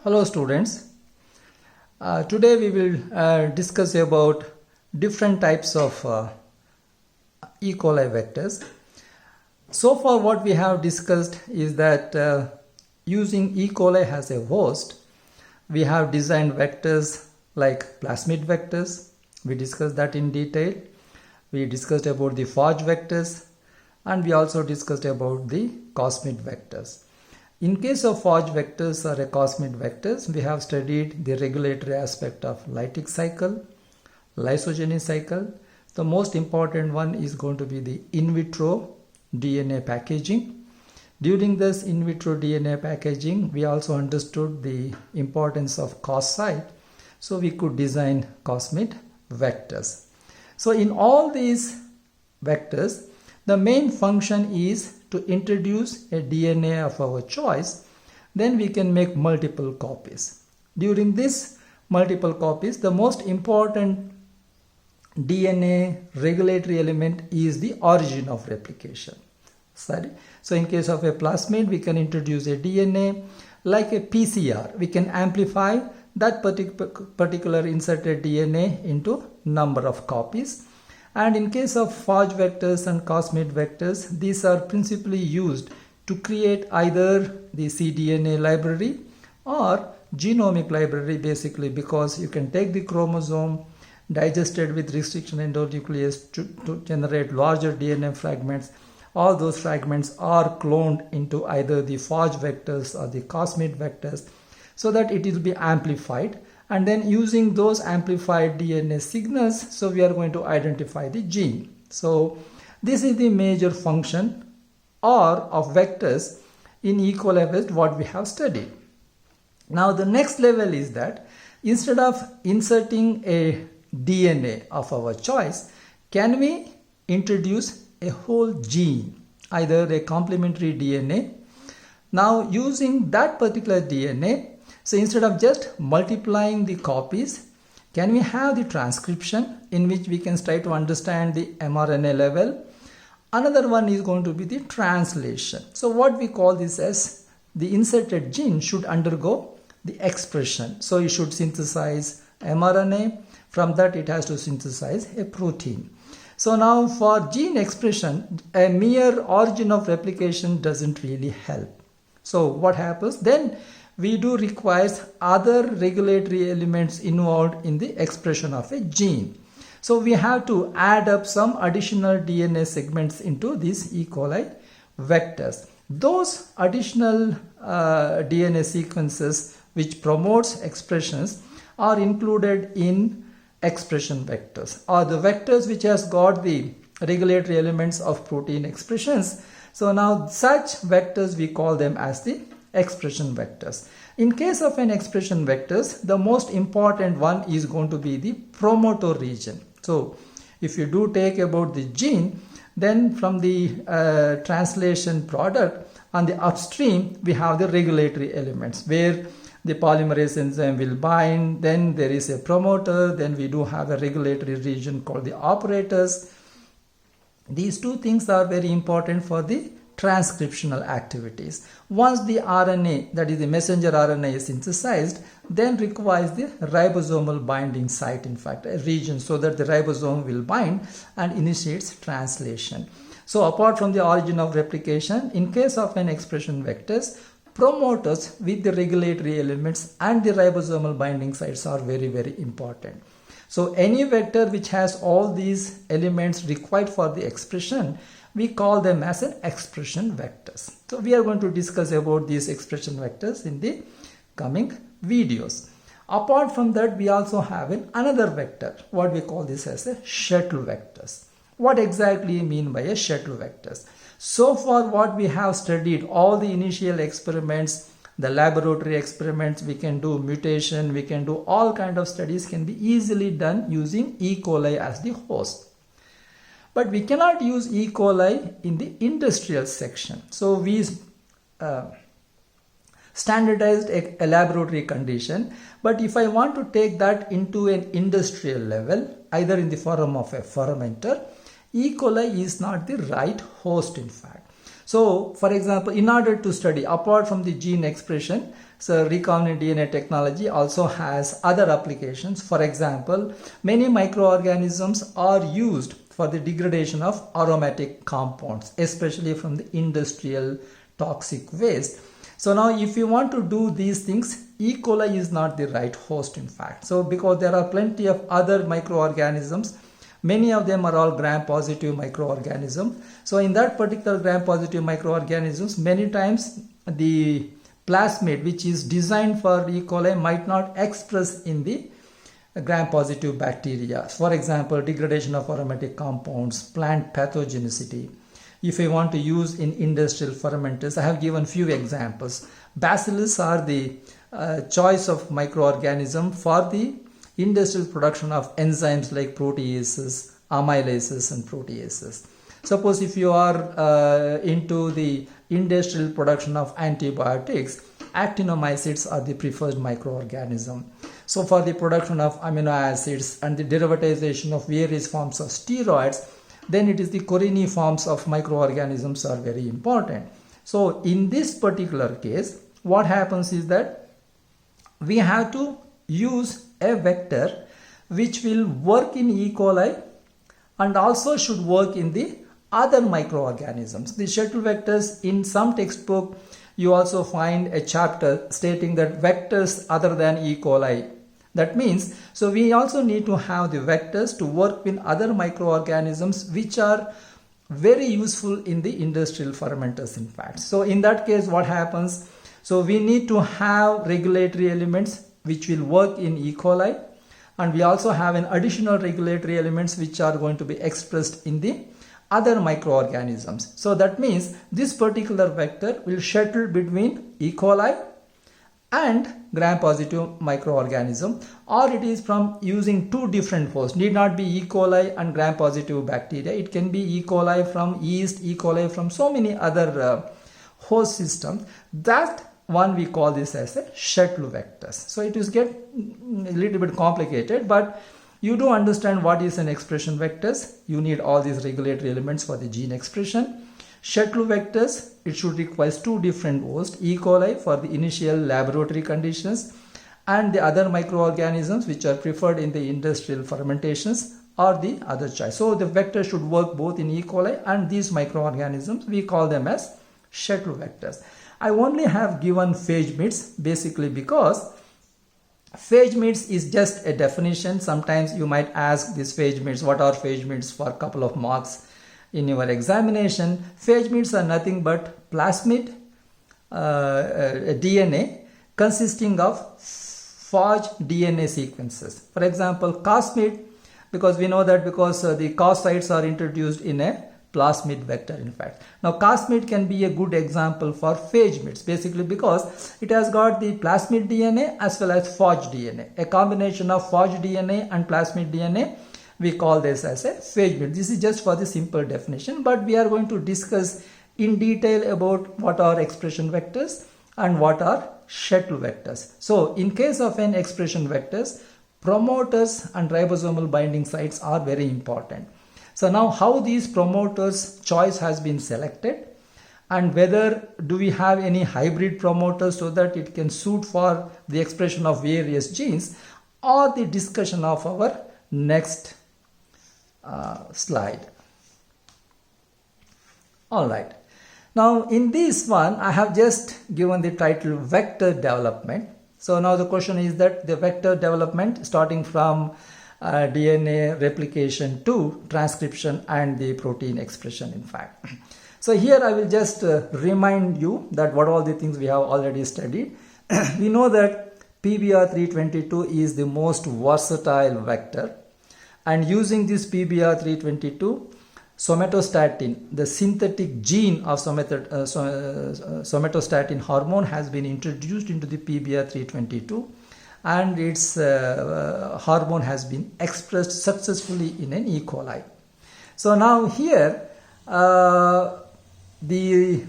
Hello students. Today we will discuss about different types of E. coli vectors. So far what we have discussed is that using E. coli as a host, we have designed vectors like plasmid vectors. We discussed that in detail. We discussed about the phage vectors and we also discussed about the cosmid vectors. In case of phage vectors or cosmid vectors, we have studied the regulatory aspect of lytic cycle, lysogeny cycle. The most important one is going to be the in vitro DNA packaging. During this in vitro DNA packaging, we also understood the importance of cos site, so we could design cosmid vectors. So in all these vectors, the main function is to introduce a DNA of our choice, then we can make multiple copies. During this multiple copies, the most important DNA regulatory element is the origin of replication. So in case of a plasmid, we can introduce a DNA like a PCR. We can amplify that particular inserted DNA into number of copies. And in case of phage vectors and cosmid vectors, these are principally used to create either the cDNA library or genomic library, basically because you can take the chromosome, digest it with restriction endonuclease to generate larger DNA fragments. All those fragments are cloned into either the phage vectors or the cosmid vectors so that it will be amplified. And then using those amplified DNA signals, so we are going to identify the gene. So this is the major function or of vectors in E. coli pest what we have studied. Now the next level is that instead of inserting a DNA of our choice, can we introduce a whole gene, either a complementary DNA? Now using that particular DNA, so instead of just multiplying the copies, can we have the transcription in which we can try to understand the mRNA level? Another one is going to be the translation. So what we call this as the inserted gene should undergo the expression. So it should synthesize mRNA. From that it has to synthesize a protein. So now for gene expression, a mere origin of replication doesn't really help. So what happens then? We do require other regulatory elements involved in the expression of a gene. So we have to add up some additional DNA segments into these E. coli vectors. Those additional DNA sequences which promotes expressions are included in expression vectors, or the vectors which has got the regulatory elements of protein expressions. So now such vectors we call them as the expression vectors. In case of an expression vectors, the most important one is going to be the promoter region. So if you do take about the gene, then from the translation product on the upstream, we have the regulatory elements where the polymerase enzyme will bind, then there is a promoter, then we do have a regulatory region called the operators. These two things are very important for the transcriptional activities. Once the RNA, that is the messenger RNA, is synthesized, then requires the ribosomal binding site, in fact, a region, so that the ribosome will bind and initiates translation. So apart from the origin of replication, in case of an expression vectors, promoters with the regulatory elements and the ribosomal binding sites are very, very important. So any vector which has all these elements required for the expression, we call them as an expression vectors. So we are going to discuss about these expression vectors in the coming videos. Apart from that, we also have another vector, what we call this as a shuttle vectors. What exactly mean by a shuttle vectors? So far what we have studied, all the initial experiments, the laboratory experiments, we can do mutation, we can do all kind of studies can be easily done using E. coli as the host. But we cannot use E. coli in the industrial section. So we standardized a laboratory condition. But if I want to take that into an industrial level, either in the form of a fermenter, E. coli is not the right host, in fact. So, for example, in order to study apart from the gene expression, so recombinant DNA technology also has other applications. For example, many microorganisms are used for the degradation of aromatic compounds, especially from the industrial toxic waste. So now if you want to do these things, E. coli is not the right host, in fact. So because there are plenty of other microorganisms, many of them are all gram-positive microorganisms. So in that particular gram-positive microorganisms, many times the plasmid which is designed for E. coli might not express in the gram-positive bacteria. For example, degradation of aromatic compounds, plant pathogenicity. If I want to use in industrial fermenters, I have given few examples. Bacillus are the choice of microorganism for the industrial production of enzymes like proteases, amylases and proteases. Suppose if you are into the industrial production of antibiotics, actinomycetes are the preferred microorganism. So for the production of amino acids and the derivatization of various forms of steroids, then it is the coriniforms of microorganisms are very important. So in this particular case, what happens is that we have to use a vector which will work in E. coli and also should work in the other microorganisms. The shuttle vectors, in some textbook, you also find a chapter stating that vectors other than E. coli. That means, so we also need to have the vectors to work with other microorganisms which are very useful in the industrial fermenters, in fact. So in that case, what happens? So we need to have regulatory elements which will work in E. coli, and we also have an additional regulatory elements which are going to be expressed in the other microorganisms. So that means this particular vector will shuttle between E. coli and gram-positive microorganism, or it is from using two different hosts. Need not be E. coli and gram-positive bacteria. It can be E. coli from yeast, E. coli from so many other host systems. That one we call this as a shuttle vectors. So it is get a little bit complicated, but you do understand what is an expression vectors. You need all these regulatory elements for the gene expression. Shuttle vectors, it should require two different hosts, E. coli for the initial laboratory conditions and the other microorganisms which are preferred in the industrial fermentations or the other choice. So the vector should work both in E. coli and these microorganisms. We call them as shuttle vectors. I only have given phage meets basically because phage meets is just a definition. Sometimes you might ask these phage meets, what are phage meets, for a couple of marks in your examination. Phage meets are nothing but plasmid DNA consisting of forged DNA sequences. For example, cosmid, because we know that because the cos sites are introduced in a plasmid vector, in fact. Now cosmid can be a good example for phage meets basically because it has got the plasmid DNA as well as forged DNA. A combination of forged DNA and plasmid DNA, we call this as a phage meet. This is just for the simple definition, but we are going to discuss in detail about what are expression vectors and what are shuttle vectors. So in case of an expression vectors, promoters and ribosomal binding sites are very important. So now how these promoters choice has been selected and whether do we have any hybrid promoters so that it can suit for the expression of various genes, or the discussion of our next slide. All right. Now in this one, I have just given the title vector development. So now the question is that the vector development starting from DNA replication to transcription and the protein expression, in fact. So here I will just remind you that what all the things we have already studied. We know that PBR322 is the most versatile vector, and using this PBR322, somatostatin, the synthetic gene of somatostatin hormone, has been introduced into the PBR322, and its hormone has been expressed successfully in an E. coli. So now here the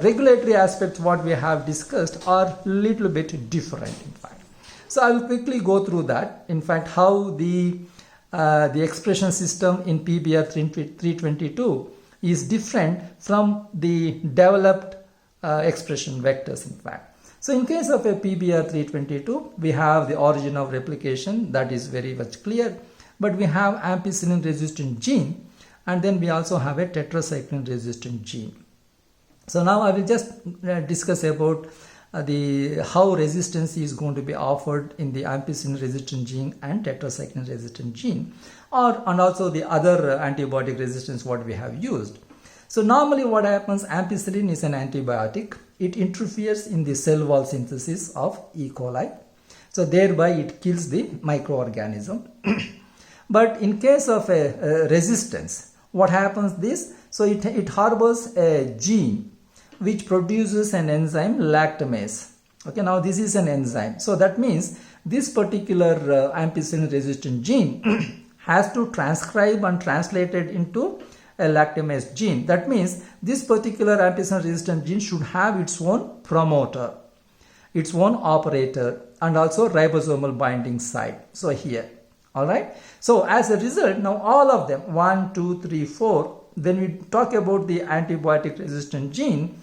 regulatory aspects what we have discussed are little bit different, in fact. So I will quickly go through that. In fact, how the expression system in PBR322 is different from the developed expression vectors in fact. So in case of a PBR322, we have the origin of replication, that is very much clear, but we have ampicillin resistant gene, and then we also have a tetracycline resistant gene. So now I will just discuss about how resistance is going to be offered in the ampicillin resistant gene and tetracycline resistant gene, and also the other antibiotic resistance what we have used. So normally what happens, ampicillin is an antibiotic. It interferes in the cell wall synthesis of E. coli. So thereby it kills the microorganism. But in case of a resistance, what happens this? So it harbors a gene which produces an enzyme lactamase. Okay, now this is an enzyme. So that means this particular ampicillin resistant gene has to transcribe and translate it into a lactamase gene. That means this particular ampicillin resistant gene should have its own promoter, its own operator, and also ribosomal binding site. So here, all right. So as a result, now all of them, 1, 2, 3, 4, when we talk about the antibiotic resistant gene,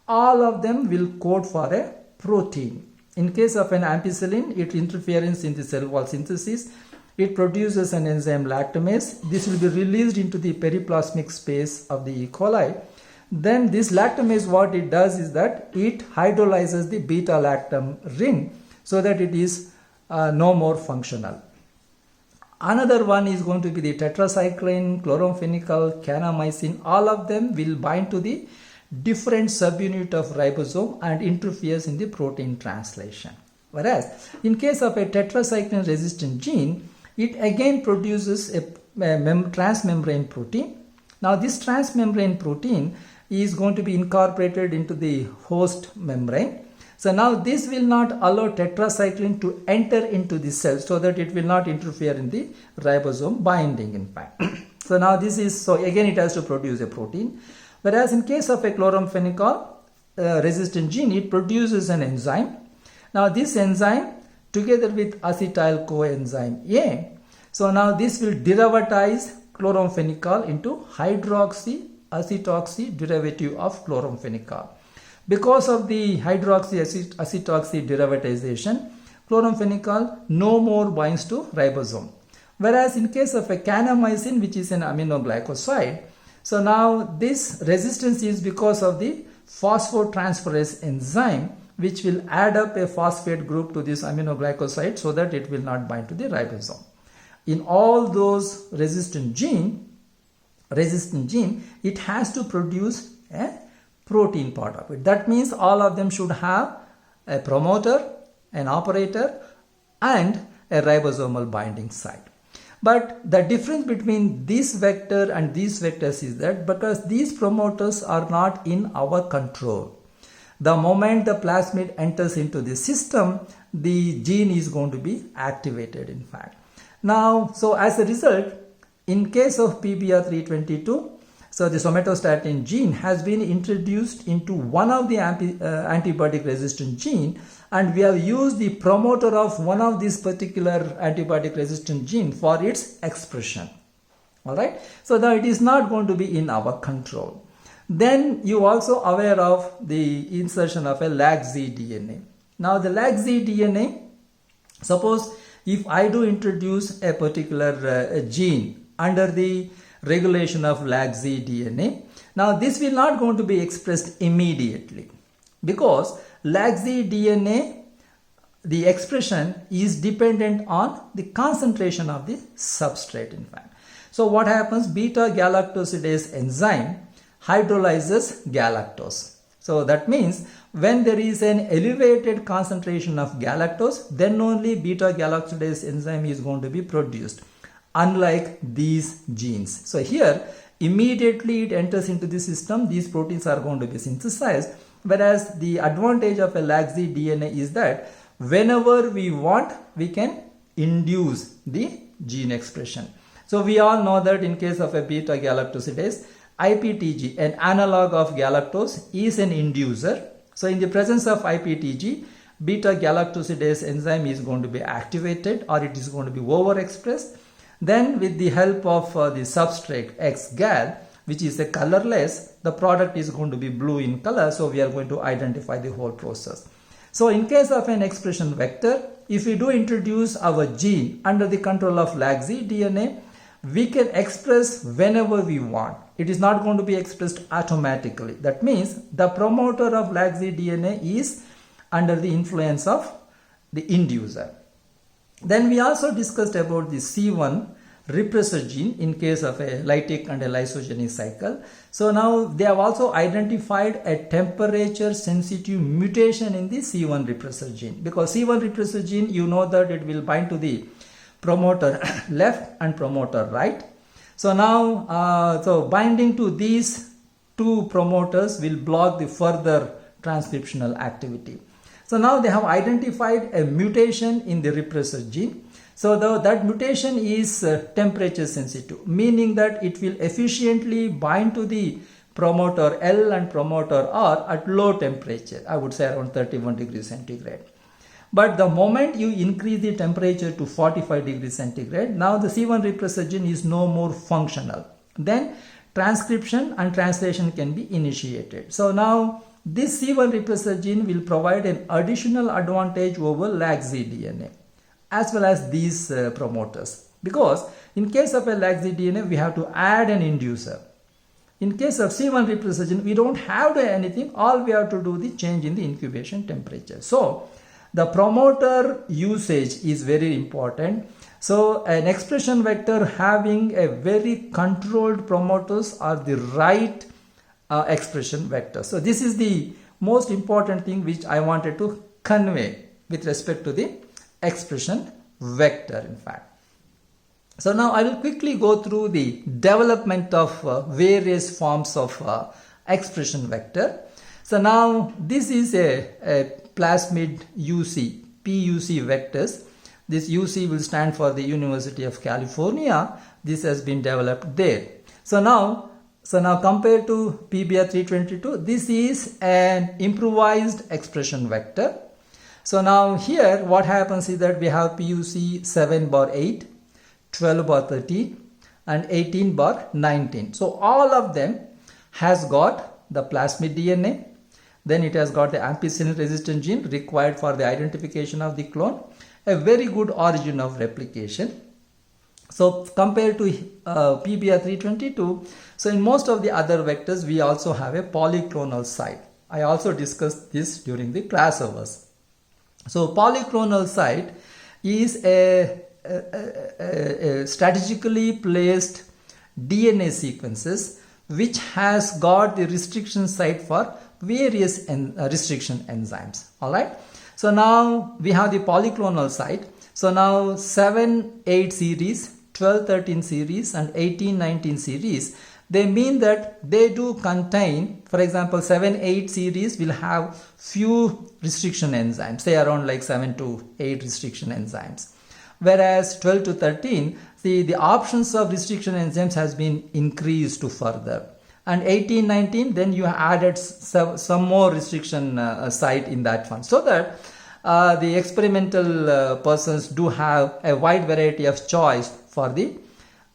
all of them will code for a protein. In case of an ampicillin, it interferes in the cell wall synthesis. It produces an enzyme lactamase. This will be released into the periplasmic space of the E. coli. Then this lactamase, what it does is that it hydrolyzes the beta-lactam ring so that it is no more functional. Another one is going to be the tetracycline, chloramphenicol, kanamycin. All of them will bind to the different subunit of ribosome and interferes in the protein translation. Whereas in case of a tetracycline resistant gene, it again produces a transmembrane protein. Now this transmembrane protein is going to be incorporated into the host membrane. So now this will not allow tetracycline to enter into the cell so that it will not interfere in the ribosome binding in fact. So now this is, so again it has to produce a protein. Whereas in case of a chloramphenicol resistant gene, it produces an enzyme. Now this enzyme together with acetyl coenzyme A. So now this will derivatize chloramphenicol into hydroxy-acetoxy derivative of chloramphenicol. Because of the hydroxy-acetoxy derivatization, chloramphenicol no more binds to ribosome. Whereas in case of a kanamycin, which is an aminoglycoside, so now this resistance is because of the phosphotransferase enzyme, which will add up a phosphate group to this aminoglycoside so that it will not bind to the ribosome. In all those resistant gene, it has to produce a protein part of it. That means all of them should have a promoter, an operator, and a ribosomal binding site. But the difference between this vector and these vectors is that because these promoters are not in our control, the moment the plasmid enters into the system, the gene is going to be activated in fact. Now, so as a result, in case of PBR322, so the somatostatin gene has been introduced into one of the antibiotic resistant gene, and we have used the promoter of one of these particular antibiotic resistant gene for its expression. Alright, so that it is not going to be in our control. Then you also aware of the insertion of a LAG-Z DNA. Now the LAG-Z DNA, suppose if I do introduce a particular gene under the regulation of LAG-Z DNA, now this will not going to be expressed immediately because LAG-Z DNA, the expression is dependent on the concentration of the substrate in fact. So what happens, beta-galactosidase enzyme hydrolyzes galactose. So that means when there is an elevated concentration of galactose, then only beta-galactosidase enzyme is going to be produced, unlike these genes. So here immediately it enters into the system, these proteins are going to be synthesized, whereas the advantage of a LAG-Z DNA is that whenever we want, we can induce the gene expression. So we all know that in case of a beta-galactosidase, IPTG, an analog of galactose, is an inducer. So in the presence of IPTG, beta-galactosidase enzyme is going to be activated or it is going to be overexpressed. Then with the help of the substrate XGAL, which is a colorless, the product is going to be blue in color. So we are going to identify the whole process. So in case of an expression vector, if we do introduce our gene under the control of LAG-Z DNA, we can express whenever we want. It is not going to be expressed automatically. That means the promoter of LAG-Z DNA is under the influence of the inducer. Then we also discussed about the C1 repressor gene in case of a lytic and a lysogeny cycle. So now they have also identified a temperature sensitive mutation in the C1 repressor gene, because C1 repressor gene, you know that it will bind to the promoter left and promoter right. So now so binding to these two promoters will block the further transcriptional activity. So now they have identified a mutation in the repressor gene. So that mutation is temperature sensitive, meaning that it will efficiently bind to the promoter L and promoter R at low temperature, I would say around 31 degrees centigrade. But the moment you increase the temperature to 45 degrees centigrade, now the C1 repressor gene is no more functional. Then transcription and translation can be initiated. So now this C1 repressor gene will provide an additional advantage over LAG-Z DNA as well as these promoters, because in case of a LAG-Z DNA we have to add an inducer. In case of C1 repressor gene, we don't have to add anything, all we have to do the change in the incubation temperature. So the promoter usage is very important. So an expression vector having a very controlled promoters are the right expression vector. So this is the most important thing which I wanted to convey with respect to the expression vector, in fact. So now I will quickly go through the development of various forms of expression vector. So now this is a plasmid UC, PUC vectors. This UC will stand for the University of California. This has been developed there. So now compared to PBR 322, this is an improvised expression vector. So now here what happens is that we have PUC 7/8, 12/13 and 18/19. So all of them has got the plasmid DNA. Then it has got the ampicillin resistant gene required for the identification of the clone, a very good origin of replication. So compared to PBR 322, so in most of the other vectors we also have a polyclonal site. I also discussed this during the class hours. So polyclonal site is a strategically placed DNA sequences which has got the restriction site for various restriction enzymes. All right. So now we have the polyclonal site. So now 7-8 series, 12-13 series and 18-19 series, they mean that they do contain, for example, 7-8 series will have few restriction enzymes, say around like 7 to 8 restriction enzymes. Whereas 12 to 13, the options of restriction enzymes has been increased to further. And 18-19, then you added some more restriction site in that one, so that the experimental persons do have a wide variety of choice for the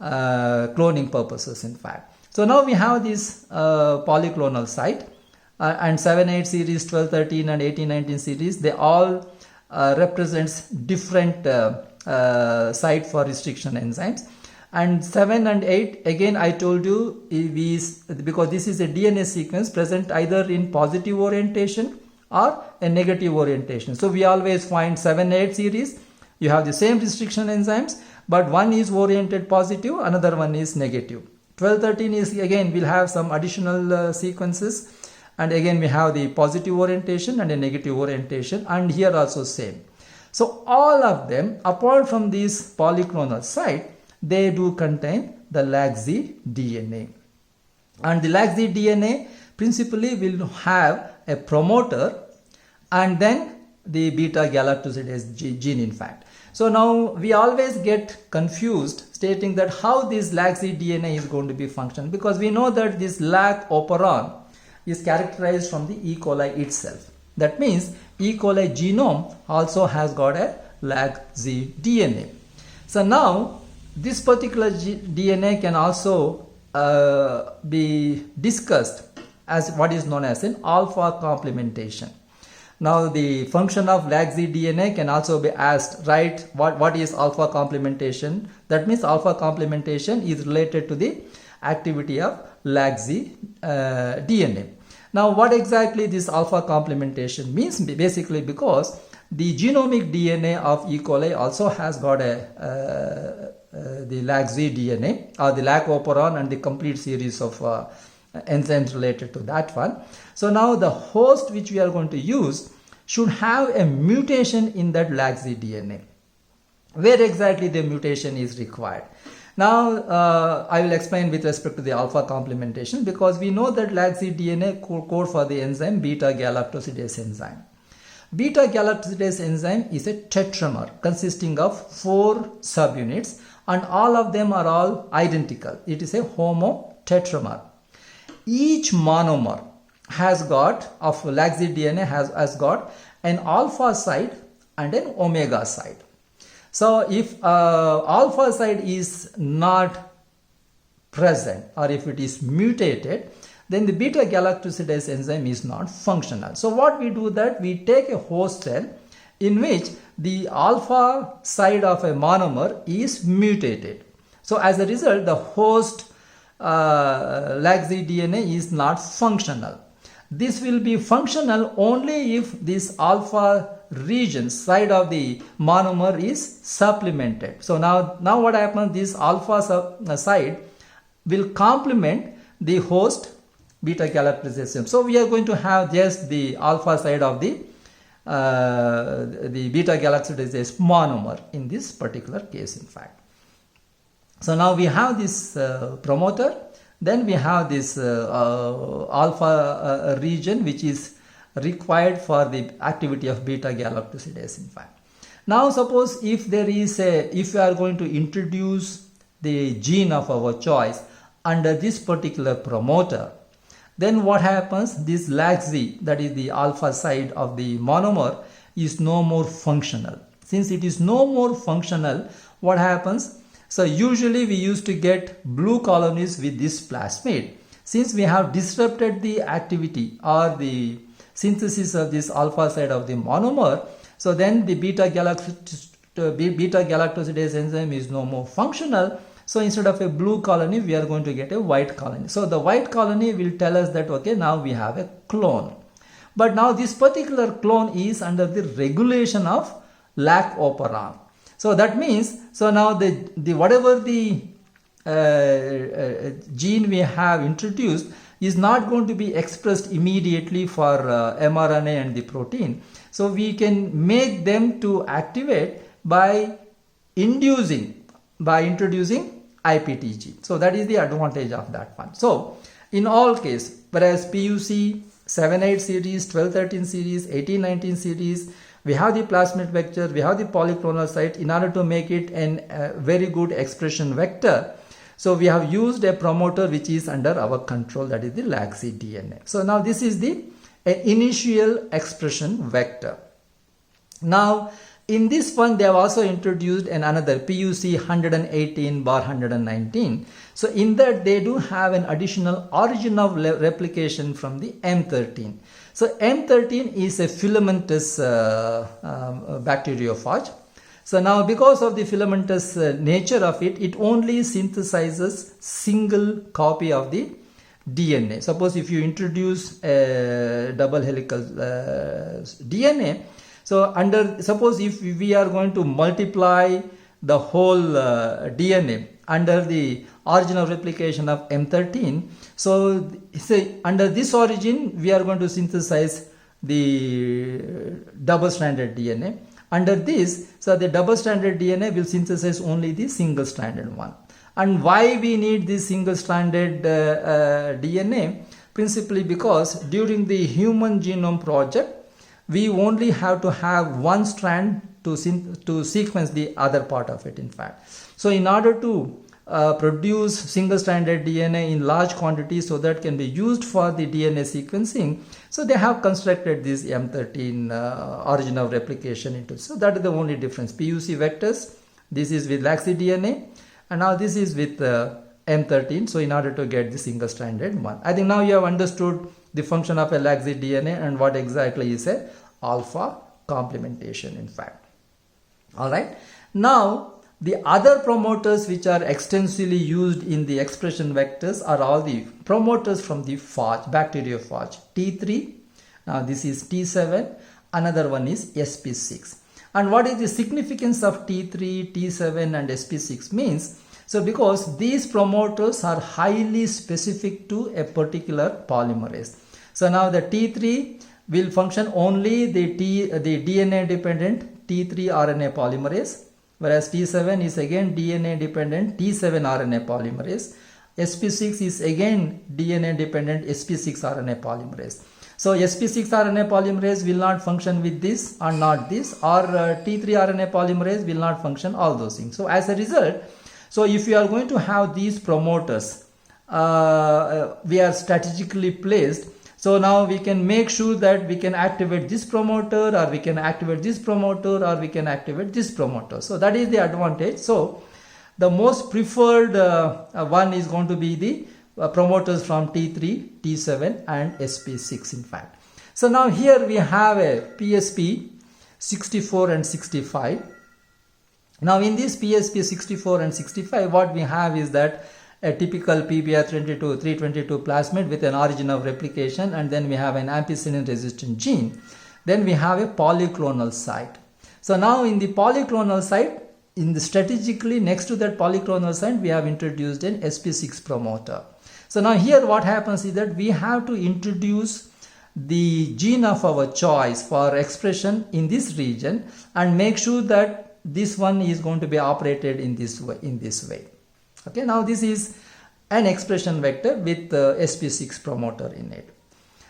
cloning purposes, in fact. So now we have this polyclonal site and 7-8 series, 12-13 and 18-19 series, they all represents different site for restriction enzymes. And 7 and 8, again I told you, because this is a DNA sequence present either in positive orientation or a negative orientation. So we always find 7-8 series, you have the same restriction enzymes, but one is oriented positive, another one is negative. 12-13 is again will have some additional sequences, and again we have the positive orientation and a negative orientation, and here also same. So all of them, apart from this polyclonal site, they do contain the LAG-Z DNA. And the LAG-Z DNA principally will have a promoter and then the beta galactosidase gene, in fact. So now we always get confused stating that how this LAG-Z DNA is going to be functioned, because we know that this lag operon is characterized from the E. coli itself. That means E. coli genome also has got a LAG-Z DNA. So now this particular DNA can also be discussed as what is known as an alpha complementation. Now the function of LAG-Z DNA can also be asked, right? What is alpha complementation? That means alpha complementation is related to the activity of LAG-Z DNA. Now what exactly this alpha complementation means? Basically because the genomic DNA of E. coli also has got the LAG-Z DNA or the LAC operon and the complete series of enzymes related to that one. So now the host which we are going to use should have a mutation in that LAG-Z DNA. Where exactly the mutation is required? Now I will explain with respect to the alpha complementation, because we know that LAG-Z DNA code for the enzyme beta galactosidase enzyme. Beta galactosidase enzyme is a tetramer consisting of 4 subunits, and all of them are all identical. It is a homotetramer. Each monomer has got of LAG-Z DNA has got an alpha side and an omega side. So if alpha side is not present, or if it is mutated, then the beta galactosidase enzyme is not functional. So what we do, that we take a host cell in which the alpha side of a monomer is mutated. So as a result, the host LAG-Z DNA is not functional. This will be functional only if this alpha region side of the monomer is supplemented. So now what happens, this alpha side will complement the host beta galactosidase. So we are going to have just the alpha side of the beta galactosidase monomer in this particular case, in fact. So now we have this promoter, then we have this alpha region which is required for the activity of beta galactosidase, in fact. Now suppose if we are going to introduce the gene of our choice under this particular promoter, then what happens, this LAG-Z, that is the alpha side of the monomer, is no more functional. Since it is no more functional, what happens? So usually we used to get blue colonies with this plasmid. Since we have disrupted the activity or the synthesis of this alpha side of the monomer, so then the beta galactosidase enzyme is no more functional. So instead of a blue colony, we are going to get a white colony. So the white colony will tell us that, okay, now we have a clone. But now this particular clone is under the regulation of LAC operon. So that means, so now the whatever the gene we have introduced is not going to be expressed immediately for mRNA and the protein. So we can make them to activate by introducing IPTG. So that is the advantage of that one. So in all case, whereas PUC 7-8 series, 12-13 series, 18-19 series, we have the plasmid vector, we have the polyclonal site in order to make it a very good expression vector. So we have used a promoter which is under our control, that is the LAG-Z DNA. So now this is the initial expression vector. Now in this one they have also introduced another PUC 118/119. So in that they do have an additional origin of replication from the M13. So M13 is a filamentous bacteriophage. So now because of the filamentous nature of it, it only synthesizes single copy of the DNA. Suppose if you introduce a double helical DNA, so suppose if we are going to multiply the whole DNA under the origin of replication of M13, so say under this origin we are going to synthesize the double-stranded DNA. Under this, so the double-stranded DNA will synthesize only the single-stranded one. And why we need this single-stranded DNA? Principally because during the Human Genome Project, we only have to have one strand to sequence the other part of it, in fact. So in order to produce single-stranded DNA in large quantities so that can be used for the DNA sequencing, so they have constructed this M13 origin of replication into. So that is the only difference. PUC vectors, this is with LAG-Z DNA, and now this is with M13. So in order to get the single stranded one, I think now you have understood the function of a laxity DNA and what exactly is a alpha complementation in fact. All right. Now the other promoters which are extensively used in the expression vectors are all the promoters from the phage, bacteriophage. T3, now this is T7, another one is sp6. And what is the significance of T3, T7 and sp6 means? So because these promoters are highly specific to a particular polymerase. So now the T3 will function only the DNA dependent T3 RNA polymerase, whereas T7 is again DNA dependent T7 RNA polymerase. sp6 is again DNA dependent sp6 RNA polymerase. So sp6 RNA polymerase will not function with this or not this, or T3 RNA polymerase will not function, all those things. So as a result, so if you are going to have these promoters, we are strategically placed. So now we can make sure that we can activate this promoter, or we can activate this promoter, or we can activate this promoter. So that is the advantage. So the most preferred one is going to be the promoters from T3, T7 and sp6 in fact. So now here we have a PSP 64 and 65. Now in this PSP 64 and 65, what we have is that a typical PBR 322 plasmid with an origin of replication, and then we have an ampicillin resistant gene. Then we have a polyclonal site. So now in the polyclonal site, strategically next to that polyclonal site, we have introduced an sp6 promoter. So now here what happens is that we have to introduce the gene of our choice for expression in this region and make sure that this one is going to be operated in this way. Okay, now this is an expression vector with sp6 promoter in it.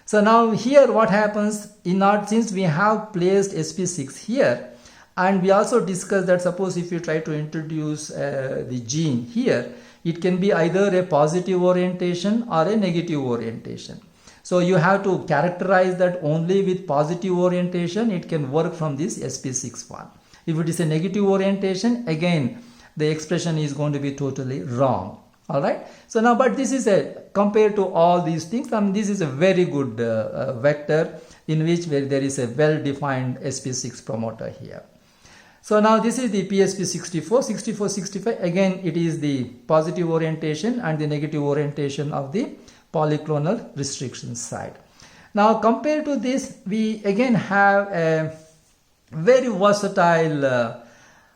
So now here what happens, since we have placed sp6 here, and we also discussed that suppose if you try to introduce the gene here, it can be either a positive orientation or a negative orientation. So you have to characterize that only with positive orientation it can work from this sp6 one. If it is a negative orientation, again the expression is going to be totally wrong. All right. So now, but this is compared to all these things, this is a very good vector in which there is a well-defined sp6 promoter here. So now this is the PSP 64, 65. Again, it is the positive orientation and the negative orientation of the polyclonal restriction site. Now compared to this, we again have a very versatile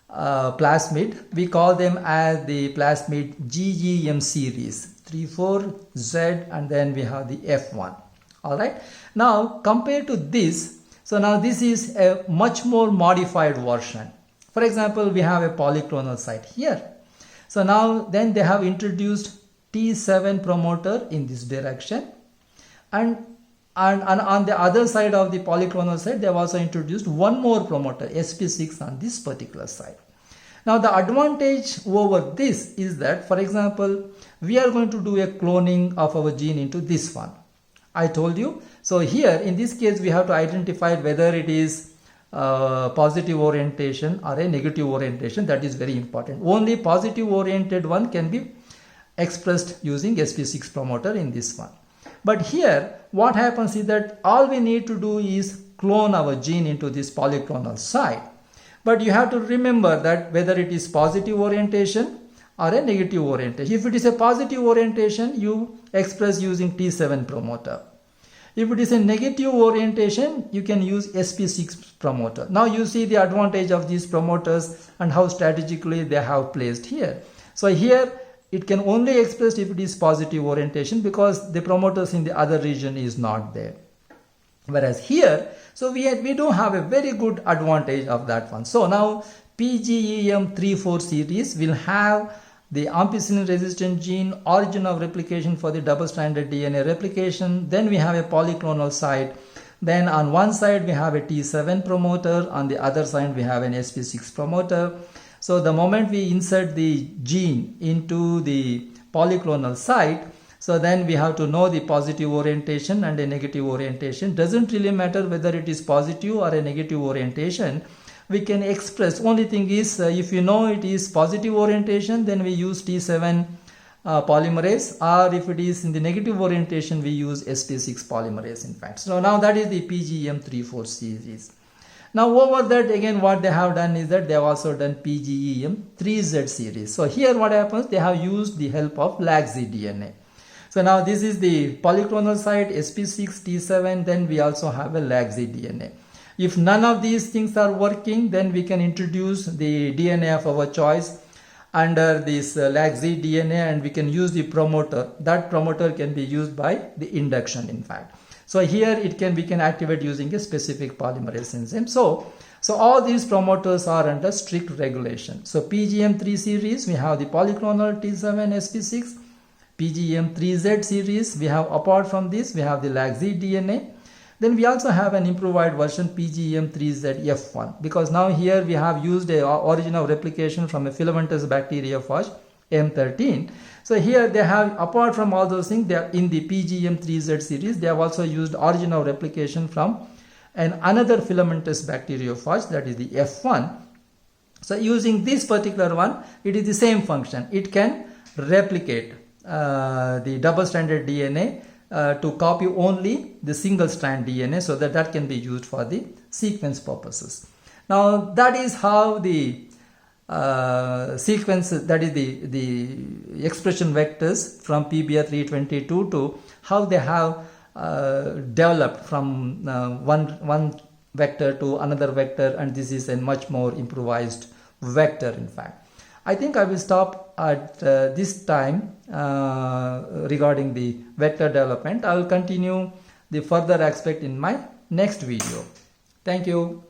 plasmid. We call them as the plasmid GEM series 34Z, and then we have the F1. All right. Now compared to this, so now this is a much more modified version. For example, we have a polyclonal site here. So now then they have introduced T7 promoter in this direction, and on the other side of the polyclonal site, they have also introduced one more promoter, sp6, on this particular site. Now the advantage over this is that, for example, we are going to do a cloning of our gene into this one. I told you. So here in this case, we have to identify whether it is positive orientation or a negative orientation. That is very important. Only positive oriented one can be expressed using sp6 promoter in this one. But here what happens is that all we need to do is clone our gene into this polyclonal site. But you have to remember that whether it is positive orientation or a negative orientation. If it is a positive orientation, you express using T7 promoter. If it is a negative orientation, you can use sp6 promoter. Now you see the advantage of these promoters and how strategically they have placed here. So here it can only express if it is positive orientation, because the promoters in the other region is not there. Whereas here, so we do have a very good advantage of that one. So now PGEM34 series will have the ampicillin resistant gene, origin of replication for the double-stranded DNA replication. Then we have a polyclonal site. Then on one side we have a T7 promoter, on the other side we have an sp6 promoter. So the moment we insert the gene into the polyclonal site, so then we have to know the positive orientation and a negative orientation. Doesn't really matter whether it is positive or a negative orientation. We can express. Only thing is, if you know it is positive orientation, then we use T7 polymerase, or if it is in the negative orientation, we use sp6 polymerase in fact. So now that is the PGEM34 series. Now over that again what they have done is that they have also done PGEM3Z series. So here what happens, they have used the help of LAG-Z DNA. So now this is the polyclonal site sp6 T7, then we also have a LAG-Z DNA. If none of these things are working, then we can introduce the DNA of our choice under this LAG-Z DNA, and we can use the promoter. That promoter can be used by the induction in fact. So here we can activate using a specific polymerase enzyme. So all these promoters are under strict regulation. So PGEM3 series, we have the polyclonal T7 sp6. PGEM3Z series, we have, apart from this, we have the LAG-Z DNA. Then we also have an improved version PGEM3ZF1, because now here we have used a origin of replication from a filamentous bacteriophage M13. So here they have, apart from all those things, they are in the PGEM3Z series, they have also used origin of replication from another filamentous bacteriophage, that is the F1. So using this particular one, it is the same function. It can replicate the double-stranded DNA to copy only the single-strand DNA, so that can be used for the sequence purposes. Now that is how the sequence, that is the expression vectors from PBR322 to how they have developed from one vector to another vector, and this is a much more improvised vector in fact. I think I will stop at this time regarding the vector development. I will continue the further aspect in my next video. Thank you.